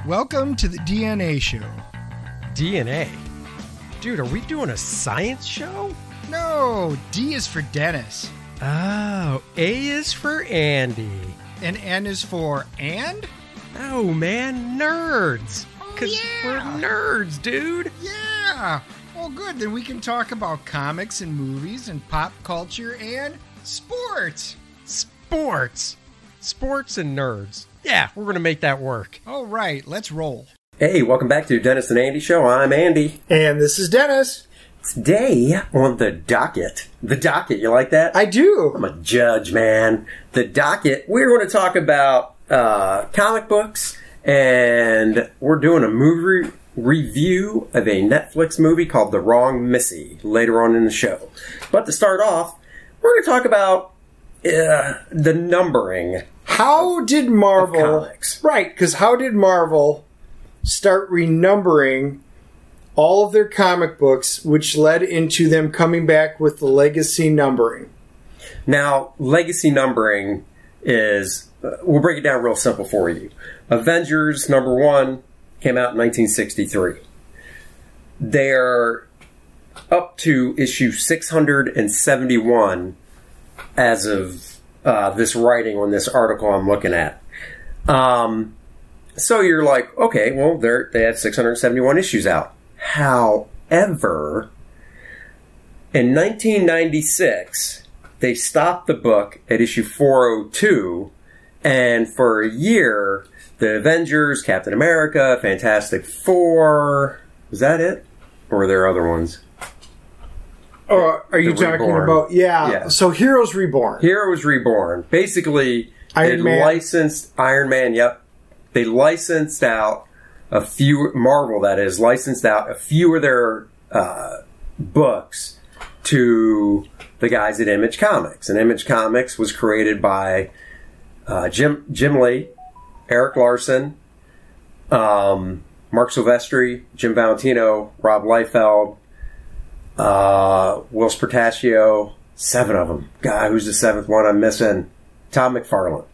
Welcome to the DNA show. DNA? Dude, are we doing a science show? No, D is for Dennis. Oh, A is for Andy. And N is for and? Oh, man, nerds. Oh, yeah. We're nerds, dude. Yeah. Well, good. Then we can talk about comics and movies and pop culture and sports. Sports and nerds. Yeah, we're going to make that work. All right, let's roll. Hey, welcome back to Dennis and Andy Show. I'm Andy. And this is Dennis. Today on the docket. The docket, you like that? I do. I'm a judge, man. The docket, we're going to talk about comic books, and we're doing a movie review of a Netflix movie called The Wrong Missy later on in the show. But to start off, we're going to talk about the numbering. How did Marvel... Right, because how did Marvel start renumbering all of their comic books, which led into them coming back with the legacy numbering? Now, legacy numbering is... we'll break it down real simple for you. Avengers #1 came out in 1963. They're up to issue 671 as of this writing on this article I'm looking at. So you're like, okay, well, they had 671 issues out. However, in 1996, they stopped the book at issue 402, and for a year, the Avengers, Captain America, Fantastic Four, was that it? Or were there other ones? Or are you talking about... Yeah. So Heroes Reborn. Heroes Reborn. Basically, Iron Man. Licensed Iron Man, yep. They licensed out a few... Marvel, that is, licensed out a few of their books to the guys at Image Comics. And Image Comics was created by Jim Lee, Eric Larson, Mark Silvestri, Jim Valentino, Rob Liefeld, Will Spertaccio, 7 of them. God, who's the 7th one I'm missing? Tom McFarlane.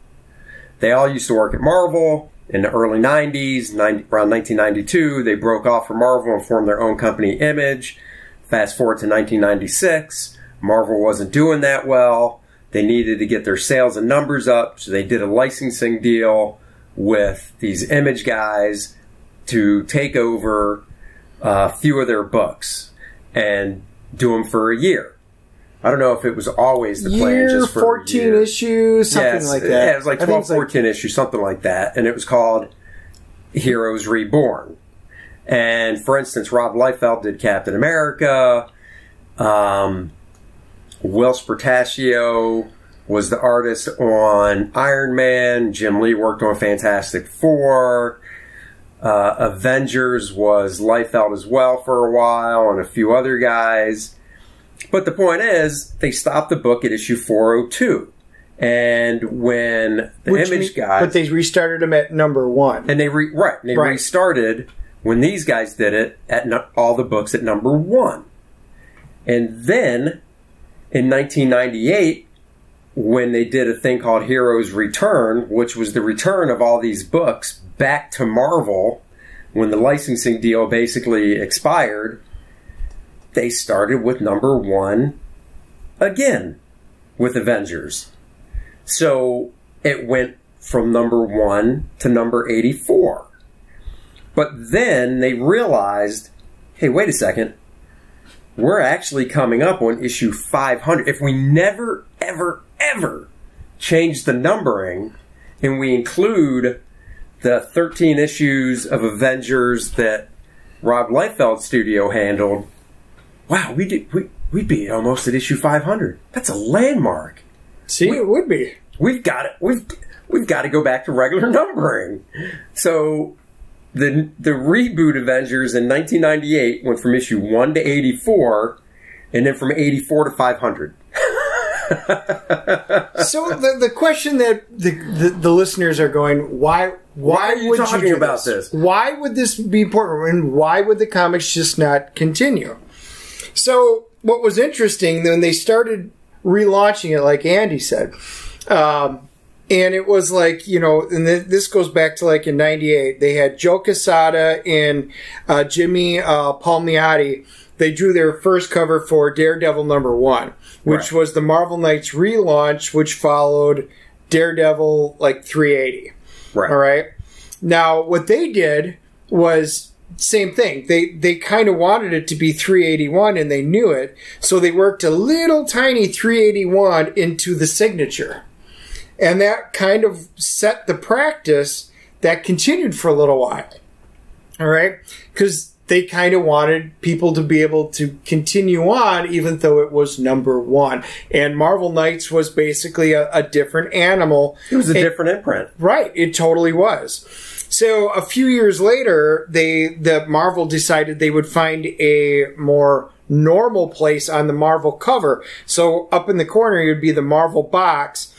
They all used to work at Marvel in the early 90s. Around 1992, they broke off from Marvel and formed their own company, Image. Fast forward to 1996, Marvel wasn't doing that well. They needed to get their sales and numbers up, so they did a licensing deal with these Image guys to take over a few of their books and do them for a year. I don't know if it was always the plan just for 14 a year. issues, something like that. Yeah, it was like 12, 14 issues, something like that. And it was called Heroes Reborn. And, for instance, Rob Liefeld did Captain America. Will Spertaccio was the artist on Iron Man. Jim Lee worked on Fantastic Four. Avengers was Liefeld as well for a while, and a few other guys. But the point is, they stopped the book at issue 402. And when the Image guys... But they restarted them at #1. And they restarted, when these guys did it, at all the books at #1. And then, in 1998, when they did a thing called Heroes Return, which was the return of all these books back to Marvel, when the licensing deal basically expired, they started with #1 again with Avengers. So it went from #1 to number 84. But then they realized, hey, wait a second, we're actually coming up on issue 500. If we never, ever, ever change the numbering, and we include the 13 issues of Avengers that Rob Liefeld's studio handled, wow, we'd be almost at issue 500. That's a landmark. See, it would be. We've got to go back to regular numbering. So the reboot Avengers in 1998 went from issue 1 to 84, and then from 84 to 500. So the question that the listeners are going, why are you talking about this? Why would this be important? And why would the comics just not continue? So what was interesting, when they started relaunching it, like Andy said, And it was like, and this goes back to like in 98. They had Joe Quesada and Jimmy Palmiotti. They drew their first cover for Daredevil #1, which was the Marvel Knights relaunch, which followed Daredevil like 380. Right. All right. Now, what they did was same thing. They kind of wanted it to be 381, and they knew it, so they worked a little tiny 381 into the signature. And that kind of set the practice that continued for a little while. All right? Because they kind of wanted people to be able to continue on even though it was #1. And Marvel Knights was basically a different animal. It was a different imprint. Right. It totally was. So a few years later, the Marvel decided they would find a more normal place on the Marvel cover. So up in the corner, it would be the Marvel box.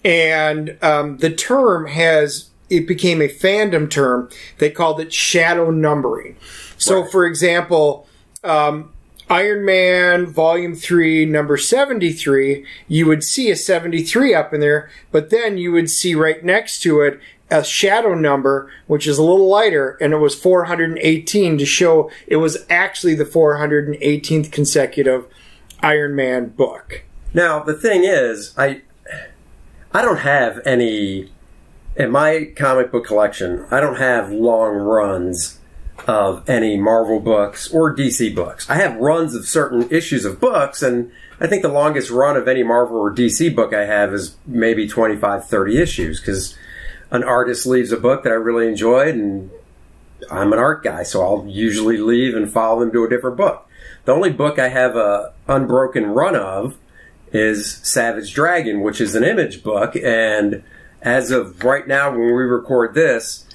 And the term it became a fandom term. They called it shadow numbering. So, for example, Iron Man Volume 3, number 73, you would see a 73 up in there, but then you would see right next to it a shadow number, which is a little lighter, and it was 418 to show it was actually the 418th consecutive Iron Man book. Now, the thing is, I don't have any, in my comic book collection, I don't have long runs of any Marvel books or DC books. I have runs of certain issues of books, and I think the longest run of any Marvel or DC book I have is maybe 25, 30 issues, because an artist leaves a book that I really enjoyed, and I'm an art guy, so I'll usually leave and follow them to a different book. The only book I have a unbroken run of is Savage Dragon, which is an Image book, and as of right now when we record this,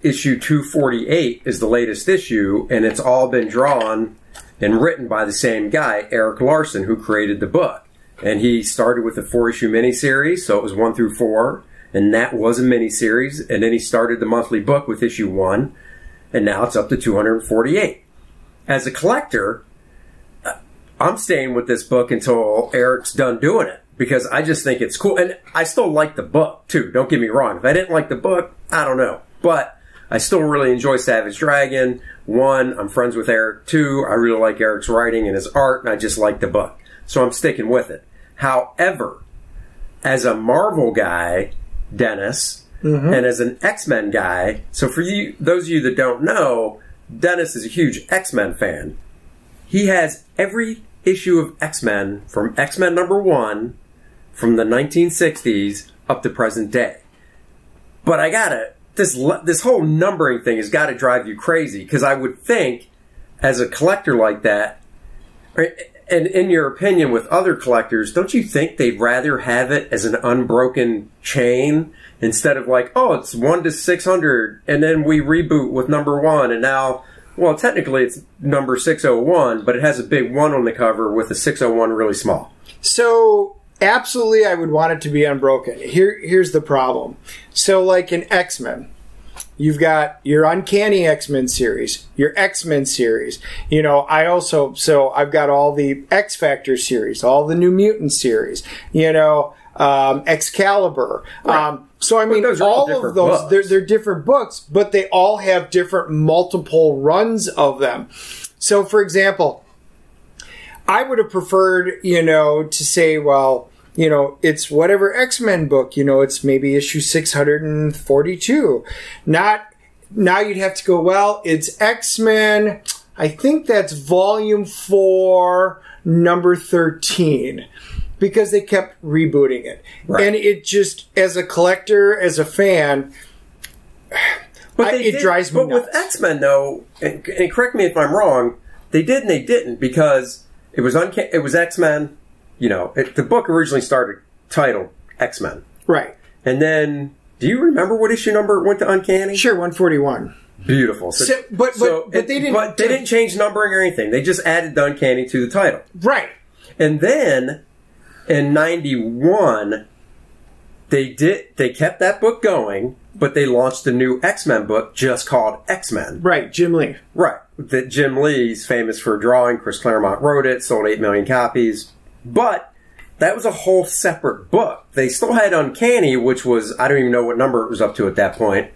issue 248 is the latest issue, and it's all been drawn and written by the same guy, Eric Larson, who created the book. And he started with a 4-issue miniseries, so it was 1 through 4, and that was a miniseries, and then he started the monthly book with issue 1, and now it's up to 248. As a collector, I'm staying with this book until Eric's done doing it, because I just think it's cool. And I still like the book, too. Don't get me wrong. If I didn't like the book, I don't know. But I still really enjoy Savage Dragon. 1, I'm friends with Eric. 2, I really like Eric's writing and his art, and I just like the book. So I'm sticking with it. However, as a Marvel guy, Dennis, and as an X-Men guy, so for you, those of you that don't know, Dennis is a huge X-Men fan. He has every issue of X-Men from X-Men #1 from the 1960s up to present day. But I gotta, this whole numbering thing has got to drive you crazy, because I would think, as a collector like that, and in your opinion with other collectors, don't you think they'd rather have it as an unbroken chain instead of like, oh, it's 1 to 600, and then we reboot with #1, and now, well, technically it's number 601, but it has a big 1 on the cover with a 601 really small. So, absolutely, I would want it to be unbroken. Here's the problem. So, like in X-Men, you've got your Uncanny X-Men series, your X-Men series. I've got all the X-Factor series, all the New Mutant series, Excalibur. Right. So, I mean, all of those, they're different books, but they all have different multiple runs of them. So, for example, I would have preferred, to say, well, it's whatever X-Men book, it's maybe issue 642. Now you'd have to go, well, it's X-Men, I think that's volume 4, number 13. Because they kept rebooting it. Right. And it just, as a collector, as a fan, it drives me nuts. But with X-Men, though, and correct me if I'm wrong, they did and they didn't, because it was X-Men, the book originally started titled X-Men. Right. And then, do you remember what issue number it went to Uncanny? Sure, 141. Beautiful. But they didn't change numbering or anything. They just added the Uncanny to the title. Right. And then, in 91, they kept that book going, but they launched a new X-Men book just called X-Men. Right, Jim Lee. Right. That Jim Lee's famous for drawing. Chris Claremont wrote it, sold 8 million copies. But that was a whole separate book. They still had Uncanny, which was, I don't even know what number it was up to at that point.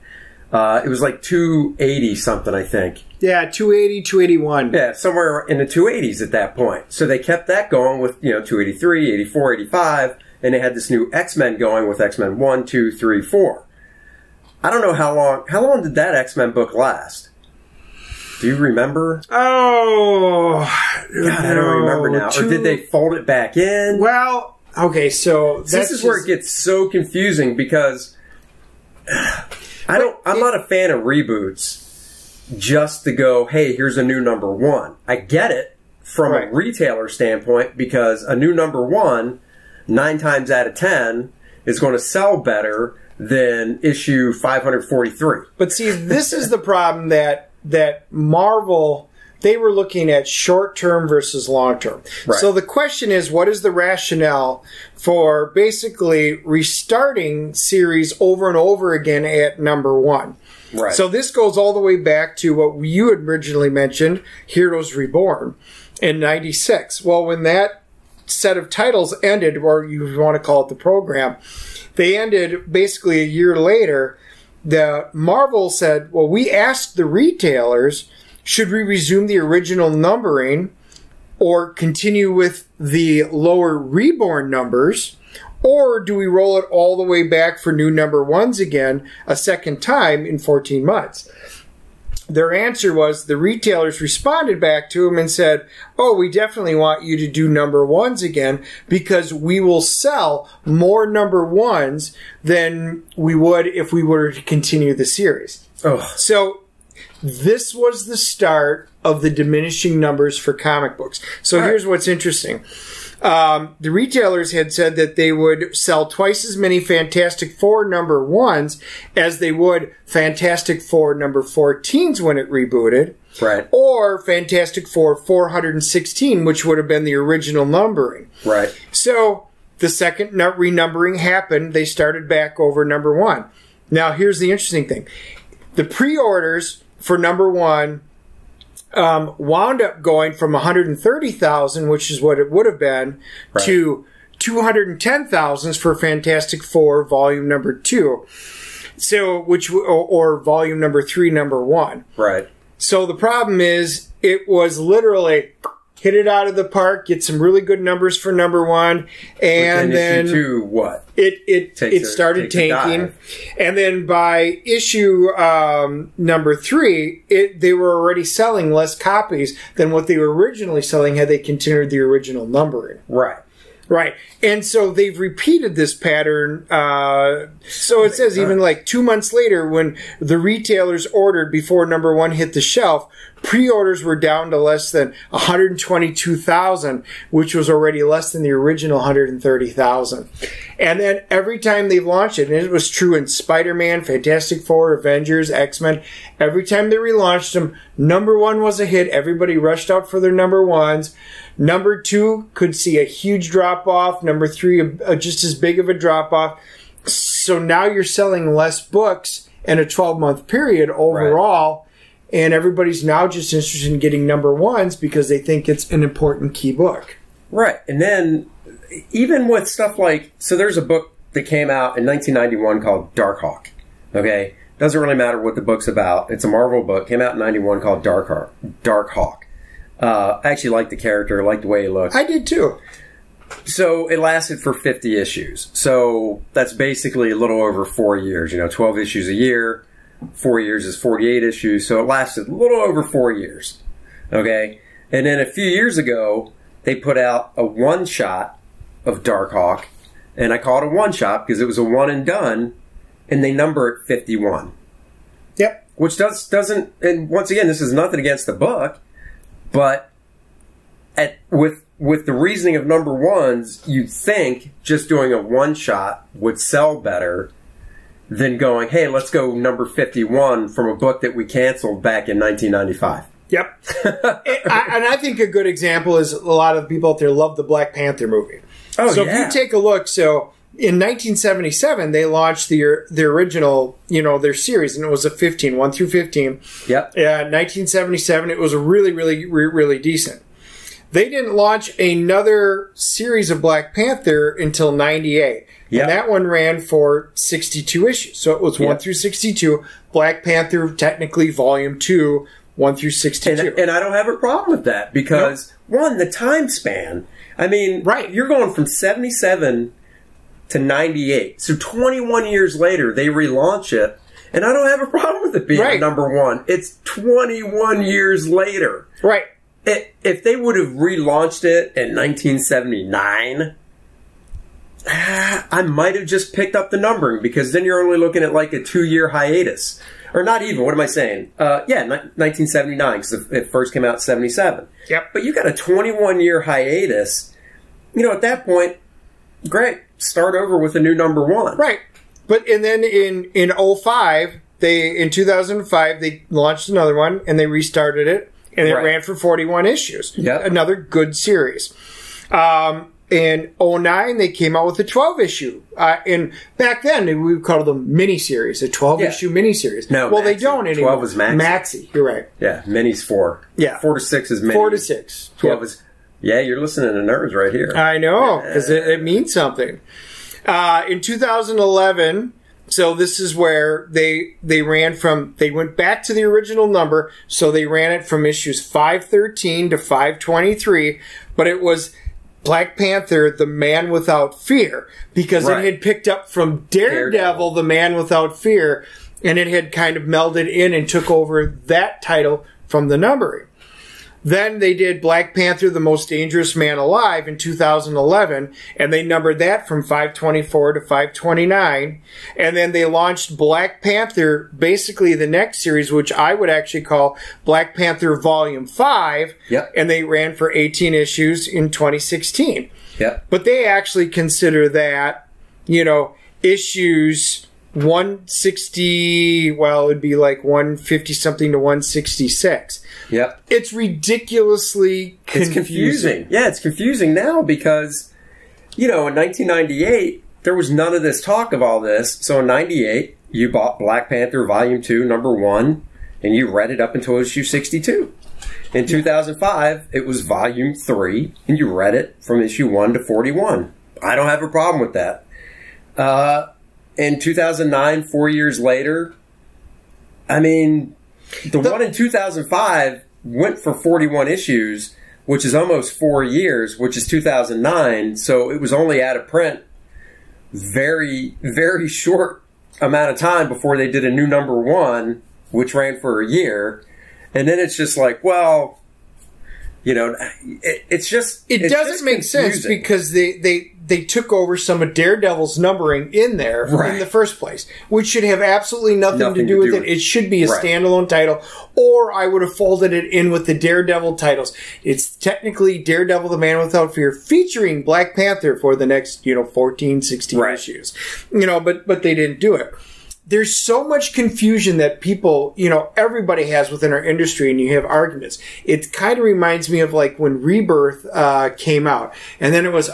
It was like 280 something, I think. Yeah, 280, 281. Yeah, somewhere in the 280s at that point. So they kept that going with, 283, 84, 85, and they had this new X-Men going with X-Men 1, 2, 3, 4. I don't know how long did that X-Men book last? Do you remember? Oh, God, I don't remember now. Or did they fold it back in? Well, okay, so this is where it gets so confusing because I'm not a fan of reboots just to go, hey, here's a new number one. I get it from a retailer standpoint because a new number one, 9 times out of 10, is going to sell better than issue 543. But see, this is the problem that Marvel, they were looking at short-term versus long-term. Right. So the question is, what is the rationale for basically restarting series over and over again at number one? Right. So this goes all the way back to what you had originally mentioned, Heroes Reborn, in 96. Well, when that set of titles ended, or you want to call it the program, they ended basically a year later. The Marvel said, well, we asked the retailers, should we resume the original numbering or continue with the lower Reborn numbers, or do we roll it all the way back for new number ones again a second time in 14 months? Their answer was the retailers responded back to them and said, oh, we definitely want you to do number ones again because we will sell more number ones than we would if we were to continue the series. Oh. So this was the start of the diminishing numbers for comic books. So here's what's interesting. The retailers had said that they would sell twice as many Fantastic Four number ones as they would Fantastic Four number 14s when it rebooted. Right. Or Fantastic Four 416, which would have been the original numbering. Right. So the second renumbering happened. They started back over number one. Now, here's the interesting thing. The pre-orders for number one wound up going from 130,000, which is what it would have been, to 210,000 for Fantastic Four Volume number 2. So, or Volume number 3, number 1. Right. So the problem is, it was literally hit it out of the park, get some really good numbers for number one, and then issue 2, what? It started tanking, and then by issue number 3, they were already selling less copies than what they were originally selling had they continued the original numbering. Right. Right. And so they've repeated this pattern. So it says even like 2 months later, when the retailers ordered before number one hit the shelf, pre-orders were down to less than 122,000, which was already less than the original 130,000. And then every time they've launched it, and it was true in Spider-Man, Fantastic Four, Avengers, X-Men, every time they relaunched them, number one was a hit. Everybody rushed out for their number ones. Number 2 could see a huge drop-off. Number 3, just as big of a drop-off. So now you're selling less books in a 12-month period overall. Right. And everybody's now just interested in getting number ones because they think it's an important key book. Right. And then even with stuff like... So there's a book that came out in 1991 called Darkhawk. Okay? Doesn't really matter what the book's about. It's a Marvel book. Came out in 91 called Darkhawk. I actually liked the character, liked the way he looked. I did too. So it lasted for 50 issues. So that's basically a little over 4 years. 12 issues a year. 4 years is 48 issues. So it lasted a little over 4 years. Okay? And then a few years ago, they put out a one-shot of Darkhawk. And I call it a one-shot because it was a one and done. And they number it 51. Yep. Which doesn't... And once again, this is nothing against the book. But with the reasoning of number ones, you'd think just doing a one-shot would sell better than going, hey, let's go number 51 from a book that we canceled back in 1995. Yep. And I think a good example is a lot of people out there love the Black Panther movie. Oh, so yeah. if you take a look, so in 1977, they launched the original, their series, and it was a 1 through 15. Yep. 1977, it was really, really, really decent. They didn't launch another series of Black Panther until 98. Yep. And that one ran for 62 issues. So it was 1 through 62. Black Panther, technically Volume 2, 1 through 62. And I don't have a problem with that because, one, the time span. I mean, you're going from 77 to 98. So 21 years later, they relaunch it. And I don't have a problem with it being number one. It's 21 years later. Right. If they would have relaunched it in 1979, I might have just picked up the numbering because then you're only looking at like a 2-year hiatus. Or not even, what am I saying? 1979 because it first came out in 77. Yep. But you got a 21-year hiatus. You know, at that point, great. Start over with a new number one. Right. But, and then in 2005, they launched another one and they restarted it. And it ran for 41 issues. Yep. Another good series. In 2009, they came out with a 12-issue. And back then, we would call them miniseries, a 12-issue miniseries. No, well, Maxi. they don't anymore. 12 is Maxi. Maxi, you're right. Yeah, mini's 4. Yeah. 4 to 6 is mini. 4 to 6. 12 is... Yeah, you're listening to nerds right here. I know, because it means something. In 2011... So this is where they went back to the original number, so they ran it from issues 513 to 523, but it was Black Panther, The Man Without Fear, because it had picked up from Daredevil, The Man Without Fear, and it had kind of melded in and took over that title from the numbering. Then they did Black Panther, The Most Dangerous Man Alive in 2011, and they numbered that from 524 to 529. And then they launched Black Panther, basically the next series, which I would actually call Black Panther Volume 5, and they ran for 18 issues in 2016. Yep. But they actually consider that, issues 160, well, it'd be like 150-something to 166. Yep. It's ridiculously confusing. It's confusing. Yeah, it's confusing now because, in 1998, there was none of this talk of all this. So in 98, you bought Black Panther Volume 2, number 1, and you read it up until issue 62. In 2005, it was Volume 3, and you read it from issue 1 to 41. I don't have a problem with that. In 2009, 4 years later, I mean, the one in 2005 went for 41 issues, which is almost 4 years, which is 2009. So it was only out of print very, very short amount of time before they did a new number one, which ran for a year. And then it's just like, well, it's just... It doesn't make sense because they took over some of Daredevil's numbering in there in the first place, which should have absolutely nothing to do with it. It should be a standalone title, or I would have folded it in with the Daredevil titles. It's technically Daredevil, The Man Without Fear, featuring Black Panther for the next, 14, 16 issues. But they didn't do it. There's so much confusion that people, everybody has within our industry, and you have arguments. It kind of reminds me of like when Rebirth came out. And then it was,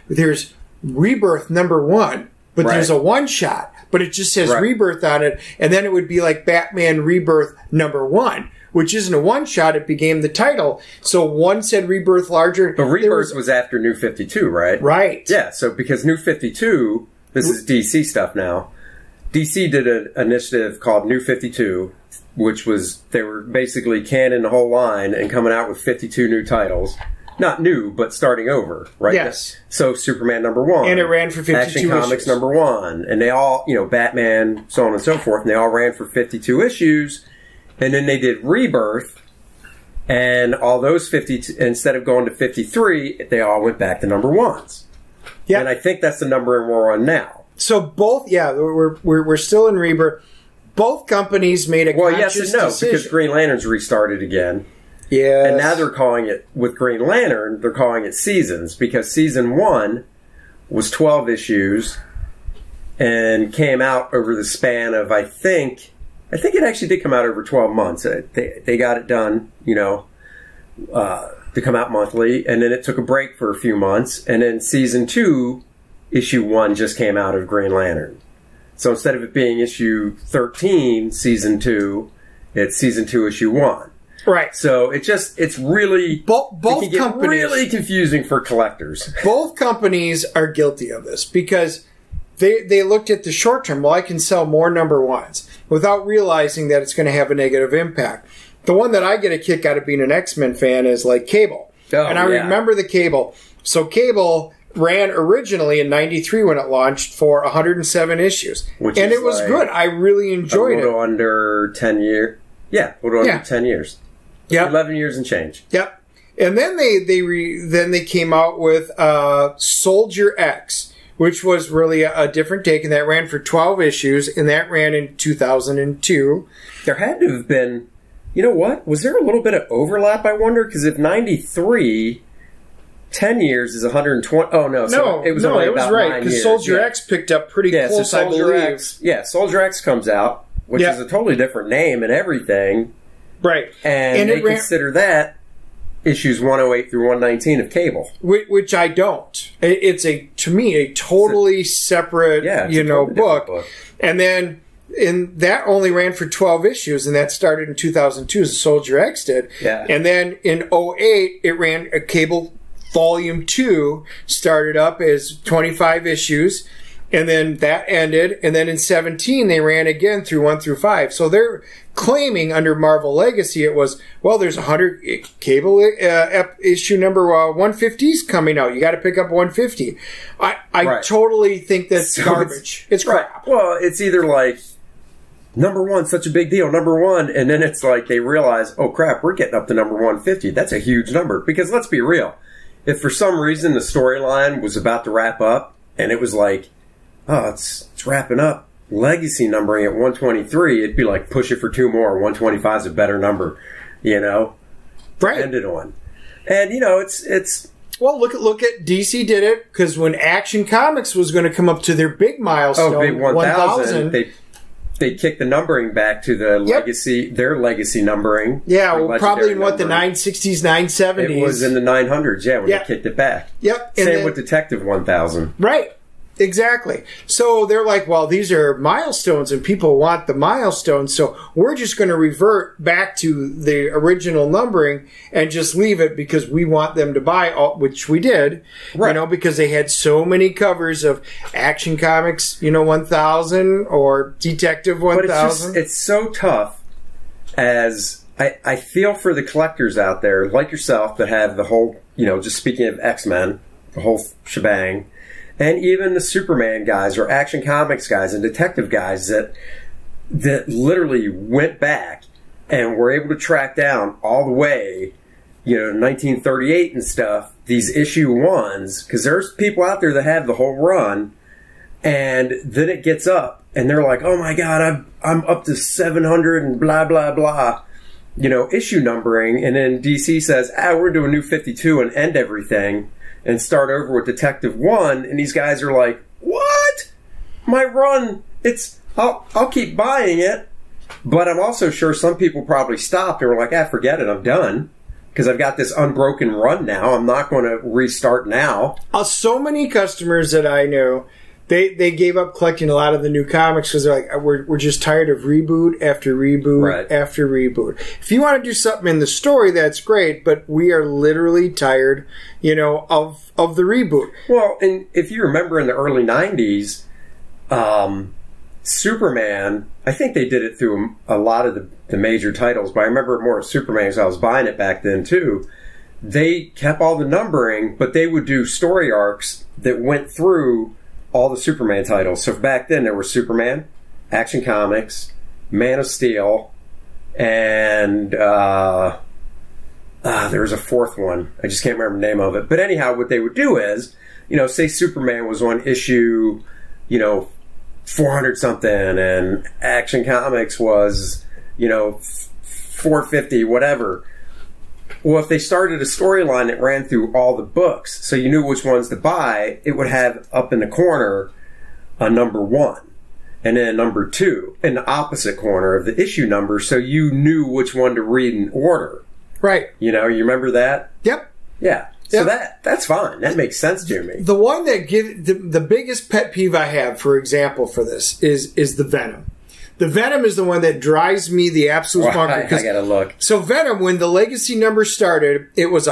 there's Rebirth number 1, but there's a one-shot, but it just says Rebirth on it. And then it would be like Batman Rebirth number 1, which isn't a one-shot. It became the title. So one said Rebirth larger. But Rebirth was after New 52, right? Right. Yeah, so because New 52, this is DC stuff now. DC did an initiative called New 52, which was, they were basically canning the whole line and coming out with 52 new titles. Not new, but starting over, right? Yes. So Superman number 1. And it ran for 52 Action Comics issues. number 1. And they all, Batman, so on and so forth, and they all ran for 52 issues. And then they did Rebirth, and all those 52, instead of going to 53, they all went back to number 1s. Yeah. And I think that's the number we're on now. So both, we're still in Rebirth. Both companies made a conscious yes and no, decision. because Green Lantern's restarted again. Yeah. And now they're calling it, with Green Lantern, they're calling it Seasons, because Season 1 was 12 issues and came out over the span of, I think it actually did come out over 12 months. They got it done, to come out monthly, and then it took a break for a few months, and then Season 2... Issue 1 just came out of Green Lantern. So instead of it being issue 13, Season 2, it's Season 2, Issue 1. Right. So it's really both it can companies really confusing for collectors. Both companies are guilty of this because they looked at the short term. Well, I can sell more number ones without realizing that it's going to have a negative impact. The one that I get a kick out of being an X-Men fan is like Cable. Oh, and I remember the Cable. So Cable ran originally in 93 when it launched for 107 issues. And it was good. I really enjoyed it. Under 10 years. Yeah, under 10 years. Yeah. 11 years and change. Yep. And then they came out with Soldier X, which was really a different take, and that ran for 12 issues, and that ran in 2002. There had to have been, you know what? Was there a little bit of overlap, I wonder? Because if 93, 10 years is 120. Oh, no. So it was only about 9 years. Because Soldier X picked up pretty close, I believe. Soldier X comes out, which is a totally different name and everything. Right. And they consider that issues 108 through 119 of Cable. Which I don't. It's, to me, a totally separate, book. And then that only ran for 12 issues, and that started in 2002 as Soldier X did. Yeah. And then in 08, it ran a Cable Volume 2, started up as 25 issues. And then that ended. And then in 17, they ran again through 1 through 5. So they're claiming under Marvel Legacy it was, well, there's 100 Cable issue number 150's coming out. You got to pick up 150. I totally think that's garbage. It's crap. Well, it's either like, number one, such a big deal, number one. And then it's like they realize, oh, crap, we're getting up to number 150. That's a huge number. Because let's be real. If for some reason the storyline was about to wrap up and it was like, oh, it's wrapping up. Legacy numbering at 123, it'd be like, push it for 2 more. 125 is a better number, Right. End it on. And, it's... Well, look at DC did it, because when Action Comics was going to come up to their big milestone, big 1,000, they kicked the numbering back to the legacy, their legacy numbering. Yeah, well, probably in the 960s, 970s. It was in the 900s, when they kicked it back. Yep. Same with Detective 1000. Right. Exactly. So they're like, well, these are milestones and people want the milestones, so we're just going to revert back to the original numbering and just leave it because we want them to buy, which we did, because they had so many covers of Action Comics, 1000 or Detective 1000. But it's so tough as I feel for the collectors out there like yourself that have the whole, just speaking of X-Men, the whole shebang. And even the Superman guys or Action Comics guys and Detective guys that literally went back and were able to track down all the way, 1938 and stuff, these issue 1s, because there's people out there that have the whole run, and then it gets up, and they're like, oh my God, I'm up to 700 and blah, blah, blah, issue numbering, and then DC says, we're doing new 52 and end everything. And start over with Detective 1, and these guys are like, what? My run, I'll keep buying it, but I'm also sure some people probably stopped and were like, forget it, I'm done, because I've got this unbroken run now, I'm not going to restart now. So many customers that I know, they gave up collecting a lot of the new comics because they're like, we're just tired of reboot after reboot after reboot. If you want to do something in the story, that's great, but we are literally tired, of the reboot. Well, and if you remember in the early 90s, Superman, I think they did it through a lot of the major titles, but I remember more of Superman because I was buying it back then too. They kept all the numbering, but they would do story arcs that went through all the Superman titles. So back then there was Superman, Action Comics, Man of Steel, and there was a fourth one. I just can't remember the name of it. But anyhow, what they would do is, say Superman was on issue, 400 something, and Action Comics was, 450, whatever. Well, if they started a storyline that ran through all the books, so you knew which ones to buy, it would have up in the corner a number 1, and then a number 2 in the opposite corner of the issue number, so you knew which one to read in order. Right. You remember that? Yep. Yeah. So that's fine. That makes sense to me. The one that the biggest pet peeve I have, for example, for this is the Venom. The Venom is the one that drives me the absolute bonkers. I gotta look. So Venom, when the Legacy number started, it was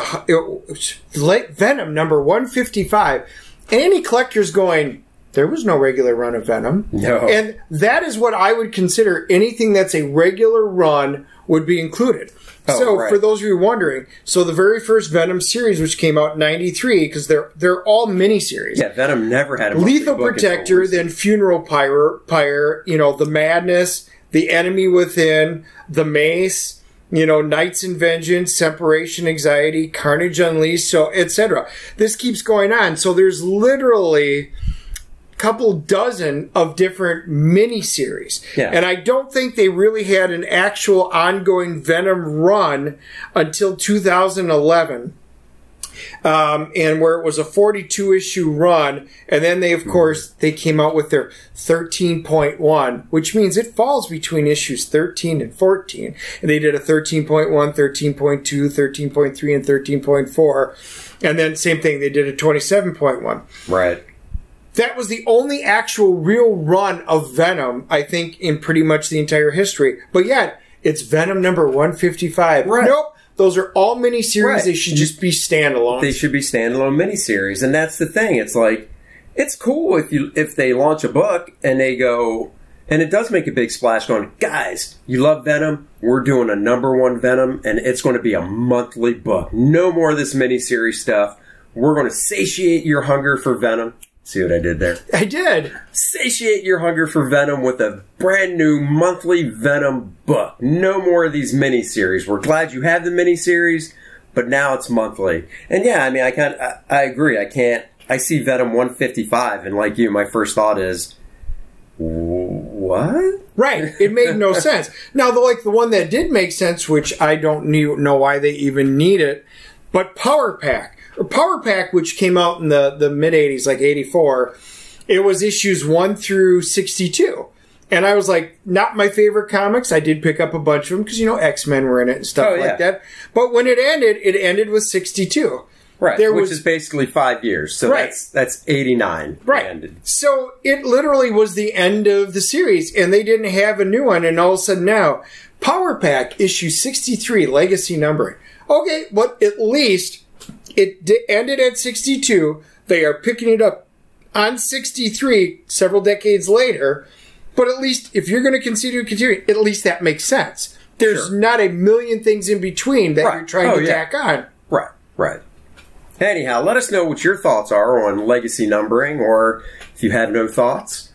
Venom number 155. And any collector's going, there was no regular run of Venom. No. And that is what I would consider anything that's a regular run would be included. For those of you wondering, so the very first Venom series, which came out in 93, because they're all miniseries. Yeah, Venom never had a Lethal Protector, then Funeral Pyre, The Madness, The Enemy Within, The Mace, Knights in Vengeance, Separation Anxiety, Carnage Unleashed, so etc. This keeps going on. So there's literally couple dozen of different miniseries. Yeah. And I don't think they really had an actual ongoing Venom run until 2011. And where it was a 42-issue run. And then they, of course, they came out with their 13.1, which means it falls between issues 13 and 14. And they did a 13.1, 13.2, 13.3, and 13.4. And then same thing, they did a 27.1. Right. That was the only actual real run of Venom, I think, in pretty much the entire history. But yet, it's Venom number 155. Right. Nope. Those are all miniseries. Right. They should just be standalone. They should be standalone miniseries. And that's the thing. It's like, it's cool if they launch a book and they go, and it does make a big splash going, guys, you love Venom? We're doing a number 1 Venom, and it's going to be a monthly book. No more of this miniseries stuff. We're going to satiate your hunger for Venom. See what I did there? I did. Satiate your hunger for Venom with a brand new monthly Venom book. No more of these miniseries. We're glad you have the miniseries, but now it's monthly. And yeah, I mean, I agree. I see Venom 155, and like you, my first thought is, what? Right. It made no sense. Now, the one that did make sense, which I don't know why they even need it, but Power Pack. Power Pack, which came out in the mid-'80s, like 84, it was issues 1 through 62. And I was like, not my favorite comics. I did pick up a bunch of them because, X-Men were in it and stuff like that. But when it ended with 62. Right, which is basically 5 years. So that's 89. Right. Ended. So it literally was the end of the series, and they didn't have a new one. And all of a sudden now, Power Pack, issue 63, Legacy numbering. Okay, but at least it ended at 62. They are picking it up on 63 several decades later. But at least, if you're going to continue, at least that makes sense. There's not a million things in between that you're trying to tack on. Right. Anyhow, let us know what your thoughts are on legacy numbering, or if you have no thoughts,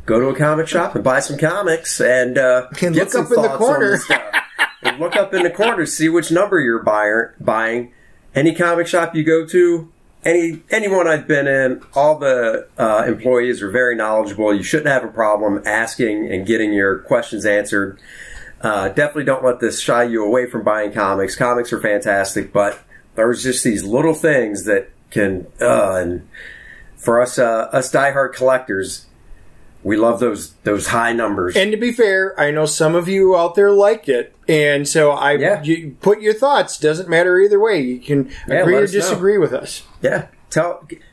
go to a comic shop and buy some comics and get look some up in the thoughts corner. on the stuff. And look up in the corner, see which number you're buying. Any comic shop you go to, anyone I've been in, all the employees are very knowledgeable. You shouldn't have a problem asking and getting your questions answered. Definitely don't let this shy you away from buying comics. Comics are fantastic, but there's just these little things that can, and for us diehard collectors, we love those high numbers. And to be fair, I know some of you out there liked it, and so you put your thoughts. Doesn't matter either way. You can agree or disagree with us. Yeah,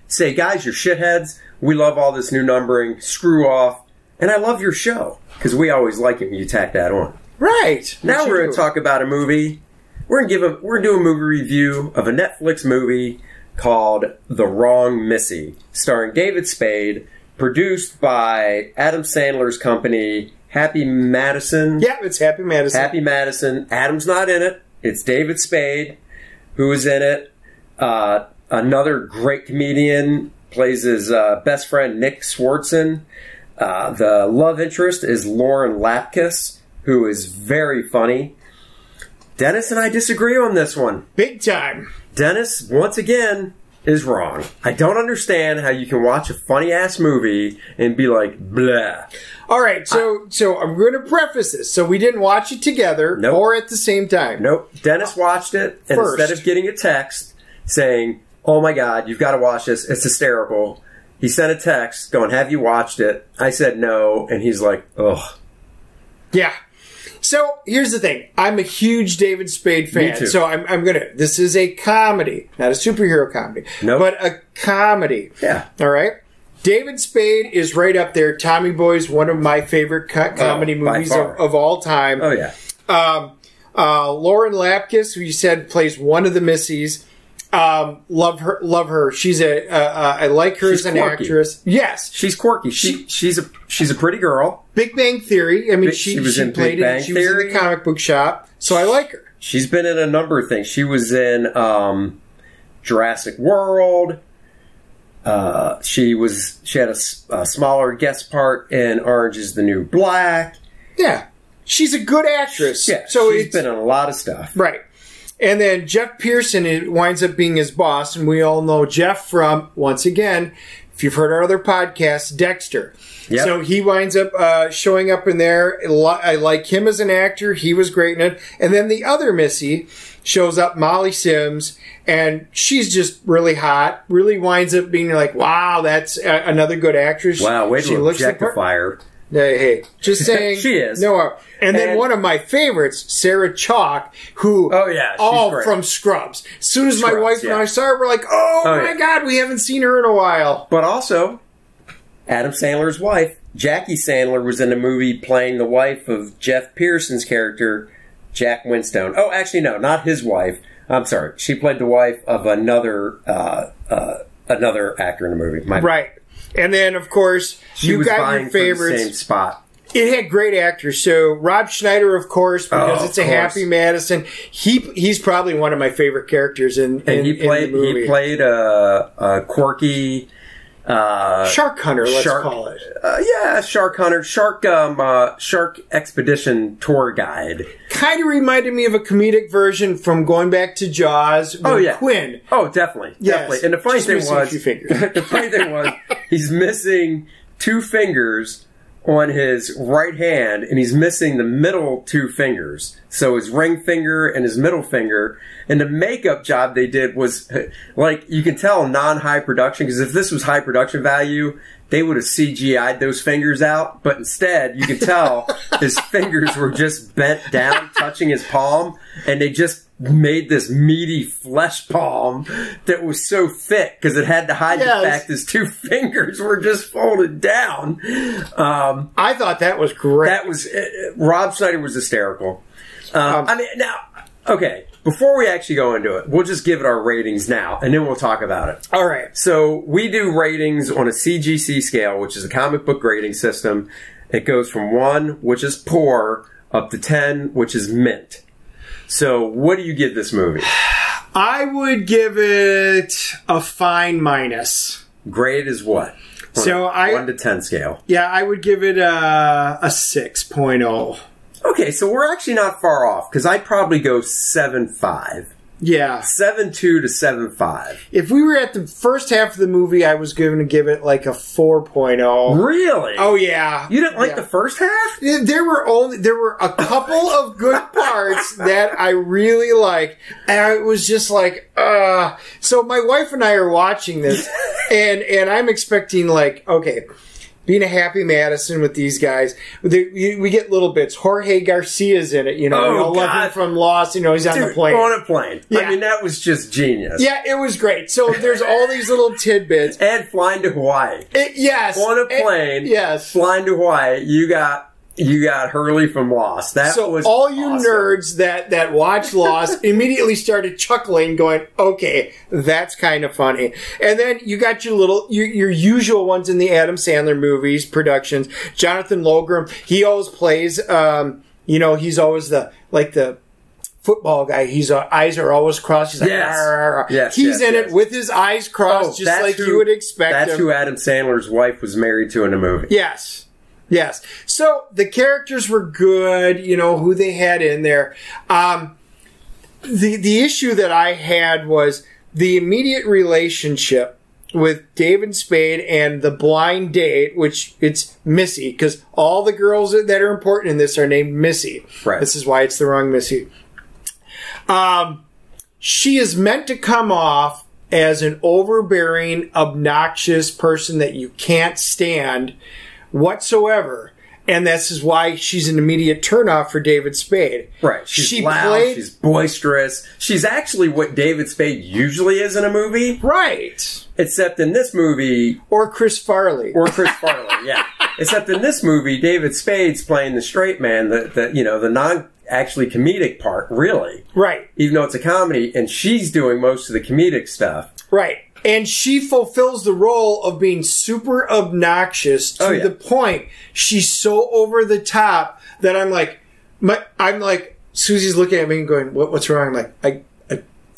say, guys, you're shitheads. We love all this new numbering. Screw off. And I love your show because we always like it when you tack that on. Right. Now we're going to talk about a movie. We're going to do a movie review of a Netflix movie called The Wrong Missy, starring David Spade. Produced by Adam Sandler's company, Happy Madison. Yeah, it's Happy Madison. Happy Madison. Adam's not in it. It's David Spade who is in it. Another great comedian plays his best friend, Nick Swartzen. The love interest is Lauren Lapkus, who is very funny. Dennis and I disagree on this one. Big time. Dennis, once again, is wrong. I don't understand how you can watch a funny-ass movie and be like, blah. All right, so I'm going to preface this. So we didn't watch it together or at the same time. Nope. Dennis watched it, and instead of getting a text saying, oh my God, you've got to watch this, it's hysterical, he sent a text going, have you watched it? I said no, and he's like, ugh. Yeah. So here's the thing. I'm a huge David Spade fan. Me too. So I'm going to... This is a comedy. Not a superhero comedy. Nope. But a comedy. Yeah. All right? David Spade is right up there. Tommy Boy's one of my favorite comedy movies of all time. Oh, yeah. Lauren Lapkus, who you said plays one of the Missies. Love her. She's I like her as an actress. Yes, she's quirky. She's a pretty girl. Big Bang Theory. I mean, she was in played Big Bang it. She was in the comic book shop, so I like her. She's been in a number of things. She was in Jurassic World. She had a smaller guest part in Orange Is the New Black. Yeah, she's a good actress. Yeah, so she's been in a lot of stuff. Right. And then Jeff Pearson winds up being his boss, and we all know Jeff from, once again, if you've heard our other podcasts, Dexter. Yep. So he winds up showing up in there. I like him as an actor. He was great in it. And then the other Missy shows up, Molly Sims, and she's just really hot. Really winds up being like, wow, that's another good actress. Wow, way to objectify her. Hey, just saying. She is. No, and then one of my favorites, Sarah Chalk, who she's great. From Scrubs. As soon as my wife and I saw her, we're like, oh my God, we haven't seen her in a while. But also, Adam Sandler's wife, Jackie Sandler, was in a movie playing the wife of Jeff Pearson's character, Jack Winstone. Oh, actually, no, not his wife. I'm sorry. She played the wife of another actor in the movie. Right. And then, of course, you got your favorites. Same spot. It had great actors. So Rob Schneider, of course, because it's a Happy Madison. He's probably one of my favorite characters in the movie. He played a quirky shark hunter. Let's call it. Shark hunter, shark expedition tour guide. Kind of reminded me of a comedic version from going back to Jaws. Quinn. Oh, definitely, definitely. And the funny thing was, he's missing 2 fingers on his right hand, and he's missing the middle 2 fingers. So his ring finger and his middle finger. And the makeup job they did was, like, you can tell non-high production, because if this was high production value, they would have CGI'd those fingers out. But instead, you can tell his fingers were just bent down, touching his palm, and they just made this meaty flesh palm that was so thick because it had to hide the fact his 2 fingers were just folded down. I thought that was great. That was Rob Schneider was hysterical. Before we actually go into it, we'll just give it our ratings now, and then we'll talk about it. All right. So we do ratings on a CGC scale, which is a comic book grading system. It goes from 1, which is poor, up to 10, which is mint. So what do you give this movie? I would give it a fine minus. Grade is what? So 1 to 10 scale. Yeah, I would give it a 6.0. Okay, so we're actually not far off, because I'd probably go 7.5. Yeah. 7.2 to 7.5. If we were at the first half of the movie, I was going to give it like a 4.0. Really? Oh, yeah. You didn't like the first half? There were a couple of good parts that I really liked, and I was just like, So my wife and I are watching this, and I'm expecting, like, okay, being a Happy Madison with these guys, we get little bits. Jorge Garcia's in it, you know. Oh, we all love him from Lost, you know, he's on the plane. On a plane. Yeah. I mean, that was just genius. Yeah, it was great. So there's all these little tidbits. And flying to Hawaii. Yes. On a plane. Yes. Flying to Hawaii, you got Hurley from Lost. That was all you awesome. nerds that watch Lost immediately started chuckling, going, okay, that's kind of funny. And then you got your usual ones in the Adam Sandler movies, productions. Jonathan Logrum, he always plays, he's always the football guy. His eyes are always crossed. He's like, yes, he's in it with his eyes crossed, just like you would expect. That's who Adam Sandler's wife was married to in the movie. Yes. Yes. So the characters were good, who they had in there. The issue that I had was the immediate relationship with David Spade and the blind date, which it's Missy, because all the girls that are important in this are named Missy. Right. This is why it's the wrong Missy. She is meant to come off as an overbearing, obnoxious person that you can't stand whatsoever. And this is why she's an immediate turnoff for David Spade. Right. She's loud, she's boisterous. She's actually what David Spade usually is in a movie. Right. Except in this movie... Or Chris Farley. Yeah. Except in this movie, David Spade's playing the straight man, the non-actually comedic part, really. Right. Even though it's a comedy, and she's doing most of the comedic stuff. Right. And she fulfills the role of being super obnoxious to the point she's so over the top that I'm like, Susie's looking at me and going, "What's wrong?" I'm like,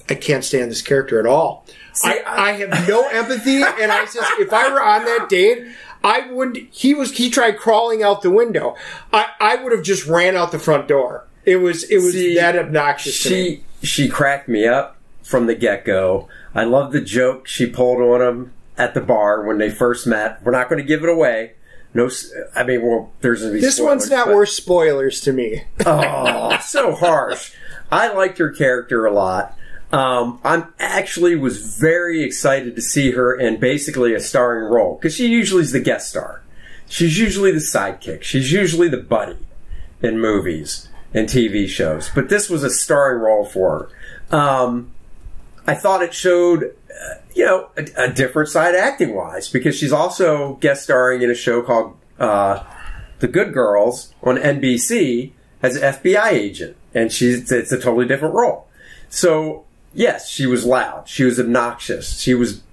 I can't stand this character at all. See, I have no empathy, and I says, if I were on that date, I would. He tried crawling out the window. I would have just ran out the front door. It was that obnoxious to me. She cracked me up from the get-go. I love the joke she pulled on him at the bar when they first met. We're not going to give it away. No, I mean, well, there's going to be this spoilers, one's not worth spoilers to me. Oh, so harsh. I liked her character a lot. I'm actually was very excited to see her in basically a starring role because she usually is the guest star. She's usually the sidekick. She's usually the buddy in movies and TV shows. But this was a starring role for her. I thought it showed, a different side acting-wise because she's also guest starring in a show called The Good Girls on NBC as an FBI agent, and it's a totally different role. So, yes, she was loud. She was obnoxious. She was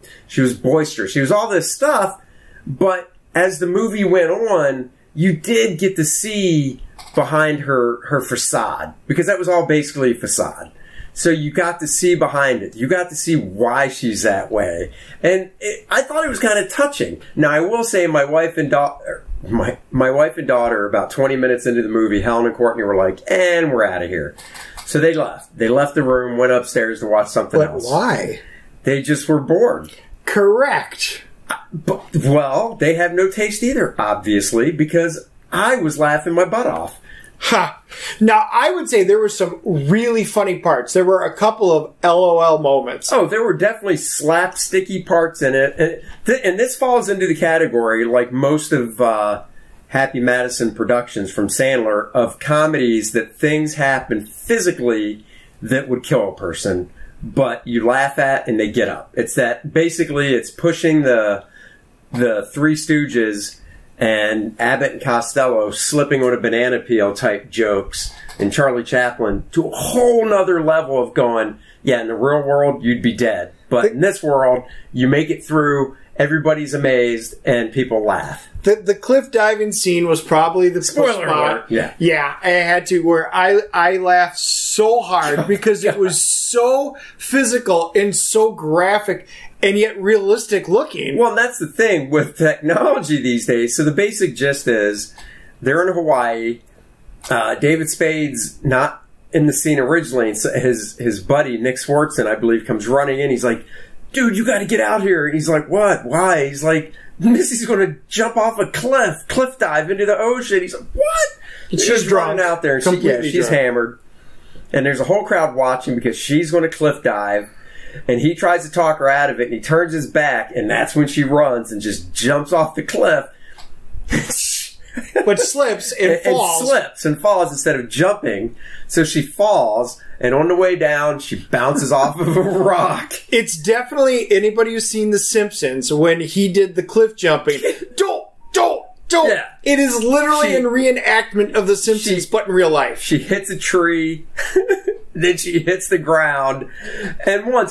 boisterous. She was all this stuff, but as the movie went on, you did get to see behind her facade because that was all basically facade. So you got to see behind it. You got to see why she's that way. And I thought it was kind of touching. Now, I will say my wife and daughter, about 20 minutes into the movie, Helen and Courtney were like, and we're out of here. So they left. They left the room, went upstairs to watch something else. But why? They just were bored. Correct. Well, they have no taste either, obviously, because I was laughing my butt off. Ha! Now, I would say there were some really funny parts. There were a couple of LOL moments. Oh, there were definitely slapsticky parts in it. And this falls into the category, like most of Happy Madison Productions from Sandler, of comedies that things happen physically that would kill a person, but you laugh at and they get up. It's that, basically, it's pushing the Three Stooges and Abbott and Costello slipping on a banana peel type jokes and Charlie Chaplin to a whole nother level of going, yeah, in the real world, you'd be dead. But in this world, you make it through, everybody's amazed, and people laugh. The cliff diving scene was probably the spoiler alert. Yeah, I had to, where I laughed so hard because it was so physical and so graphic and yet realistic looking. Well, that's the thing with technology these days. So the basic gist is they're in Hawaii. David Spade's not in the scene originally. So his buddy, Nick Swartzen, I believe, comes running in. He's like, dude, you got to get out here. And he's like, what? Why? He's like, Missy's going to jump off a cliff dive into the ocean. He's like, what? And she's drunk out there. And she's hammered. And there's a whole crowd watching because she's going to cliff dive. And he tries to talk her out of it, and he turns his back, and that's when she runs and just jumps off the cliff. But slips and falls. And slips and falls instead of jumping. So she falls, and on the way down, she bounces off of a rock. It's definitely, anybody who's seen The Simpsons, when he did the cliff jumping, don't. Yeah. It is literally a reenactment of The Simpsons, but in real life. She hits a tree, then she hits the ground, and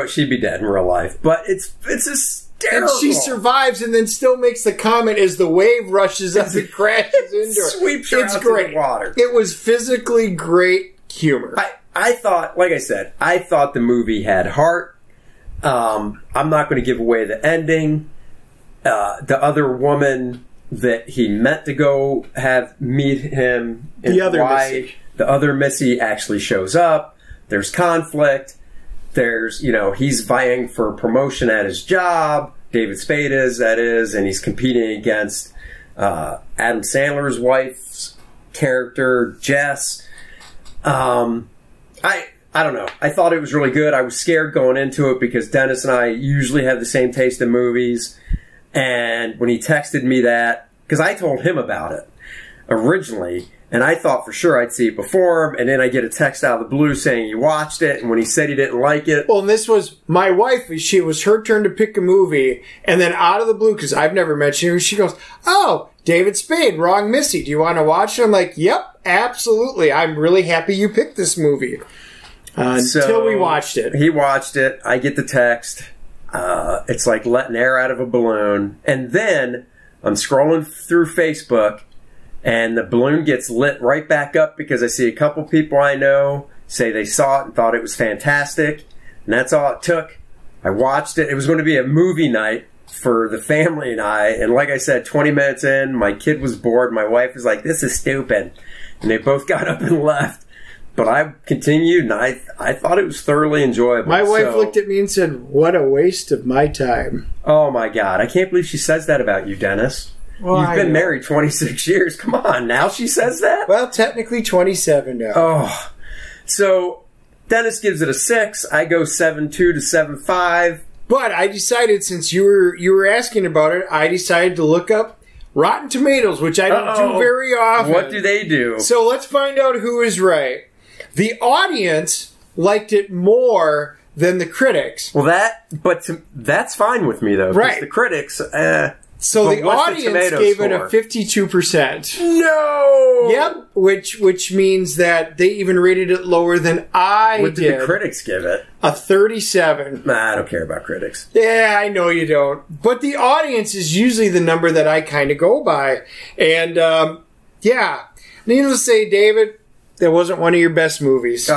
she'd be dead in real life. But it's hysterical. And she survives and then still makes the comment as the wave rushes up and crashes into her. Sweeps her out to the water. It was physically great humor. I thought, like I said, I thought the movie had heart. I'm not going to give away the ending. The other woman that he meant to go meet him in Hawaii, the other Missy actually shows up. There's conflict. There's, he's vying for promotion at his job. David Spade is, and he's competing against Adam Sandler's wife's character, Jess. I don't know. I thought it was really good. I was scared going into it because Dennis and I usually have the same taste in movies. And when he texted me that, because I told him about it, originally, and I thought for sure I'd see it before him, and then I get a text out of the blue saying he watched it, and when he said he didn't like it. Well, and this was my wife. It was her turn to pick a movie, and then out of the blue, because I've never mentioned her, she goes, "Oh, David Spade, Wrong Missy. Do you want to watch it?" I'm like, "Yep, absolutely. I'm really happy you picked this movie." Until we watched it. He watched it. I get the text. It's like letting air out of a balloon. And then I'm scrolling through Facebook, and the balloon gets lit right back up because I see a couple people I know say they saw it and thought it was fantastic. And that's all it took. I watched it. It was going to be a movie night for the family and I. And like I said, 20 minutes in, my kid was bored. My wife was like, "This is stupid." And they both got up and left. But I continued, and I thought it was thoroughly enjoyable. My wife looked at me and said, "What a waste of my time." Oh, my God. I can't believe she says that about you, Dennis. Well, You've been married 26 years. Come on, now she says that? Well, technically 27 now. Oh. So, Dennis gives it a 6. I go 7.2 to 7.5. But I decided, since you were asking about it, I decided to look up Rotten Tomatoes, which I don't do very often. What do they do? So let's find out who is right. The audience liked it more than the critics. Well, that's fine with me, though. Right. The critics, So the audience gave it a 52%. No! Yep, which means that they even rated it lower than I did. What did the critics give it? A 37. Nah, I don't care about critics. Yeah, I know you don't. But the audience is usually the number that I kind of go by. And, yeah. Needless to say, David, that wasn't one of your best movies. Oh,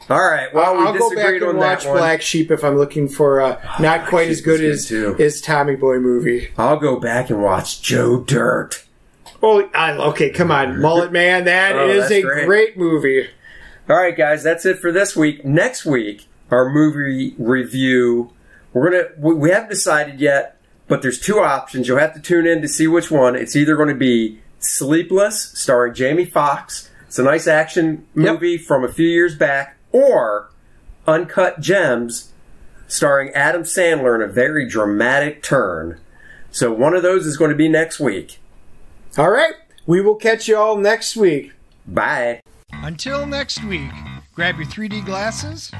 all right. Well, I'll go back and watch Black Sheep if I'm looking for a not quite as good as Tommy Boy movie. I'll go back and watch Joe Dirt. Oh, okay, come on, Mullet Man. That is a great movie. All right, guys, that's it for this week. Next week, our movie review. We haven't decided yet, but there's two options. You'll have to tune in to see which one. It's either going to be Sleepless, starring Jamie Foxx. It's a nice action movie from a few years back, or Uncut Gems, starring Adam Sandler in a very dramatic turn. So one of those is going to be next week. All right. We will catch you all next week. Bye. Until next week, grab your 3D glasses.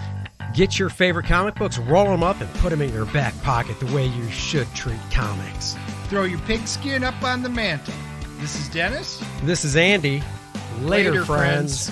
Get your favorite comic books, roll them up, and put them in your back pocket the way you should treat comics. Throw your pigskin up on the mantle. This is Dennis. This is Andy. Later, friends.